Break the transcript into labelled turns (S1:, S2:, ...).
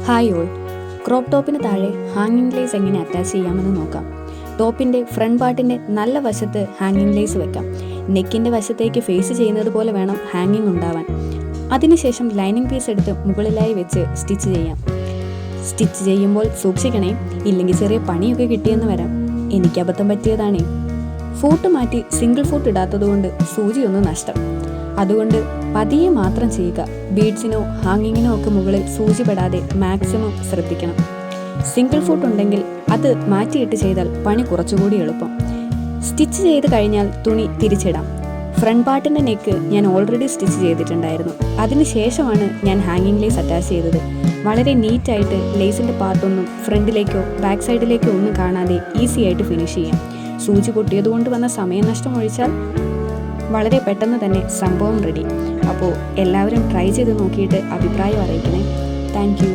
S1: Hi all. Crop ടോപ്പിന് താഴെ ഹാങ്ങിങ് ലേസ് എങ്ങനെ അറ്റാച്ച് ചെയ്യാമെന്ന് നോക്കാം. ടോപ്പിൻ്റെ ഫ്രണ്ട് പാർട്ടിൻ്റെ നല്ല വശത്ത് ഹാങ്ങിങ് ലേസ് വെക്കാം. നെക്കിൻ്റെ വശത്തേക്ക് ഫേസ് ചെയ്യുന്നത് പോലെ വേണം ഹാങ്ങിങ് ഉണ്ടാവാൻ. അതിനുശേഷം ലൈനിങ് പീസ് എടുത്ത് മുകളിലായി വെച്ച് സ്റ്റിച്ച് ചെയ്യാം. സ്റ്റിച്ച് ചെയ്യുമ്പോൾ സൂക്ഷിക്കണേ, ഇല്ലെങ്കിൽ ചെറിയ പണിയൊക്കെ കിട്ടിയെന്ന് വരാം. എനിക്ക് അബദ്ധം പറ്റിയതാണേ. ഫൂട്ട് മാറ്റി സിംഗിൾ ഫൂട്ട് ഇടാത്തതുകൊണ്ട് സൂചിയൊന്ന് നഷ്ടം. അതുകൊണ്ട് പതിയെ മാത്രം ചെയ്യുക. ബീഡ്സിനോ ഹാങ്ങിങ്ങിനോ ഒക്കെ മുകളിൽ സൂചി പെടാതെ മാക്സിമം ശ്രദ്ധിക്കണം. സിംഗിൾ ഫൂട്ട് ഉണ്ടെങ്കിൽ അത് മാറ്റിയിട്ട് ചെയ്താൽ പണി കുറച്ചുകൂടി എളുപ്പം. സ്റ്റിച്ച് ചെയ്ത് കഴിഞ്ഞാൽ തുണി തിരിച്ചിടാം. ഫ്രണ്ട് പാർട്ടിൻ്റെ നെക്ക് ഞാൻ ഓൾറെഡി സ്റ്റിച്ച് ചെയ്തിട്ടുണ്ടായിരുന്നു. അതിനുശേഷമാണ് ഞാൻ ഹാങ്ങിങ് ലേസ് അറ്റാച്ച് ചെയ്തത്. വളരെ നീറ്റായിട്ട് ലേസിൻ്റെ പാർട്ടൊന്നും ഫ്രണ്ടിലേക്കോ ബാക്ക് സൈഡിലേക്കോ ഒന്നും കാണാതെ ഈസി ആയിട്ട് ഫിനിഷ് ചെയ്യാം. സൂചി പൊട്ടിയതുകൊണ്ട് വന്ന സമയനഷ്ടം ഒഴിച്ചാൽ വളരെ പെട്ടെന്ന് തന്നെ സംഭവം റെഡി. അപ്പോൾ എല്ലാവരും ട്രൈ ചെയ്ത് നോക്കിയിട്ട് അഭിപ്രായം അറിയിക്കണേ. Thank you.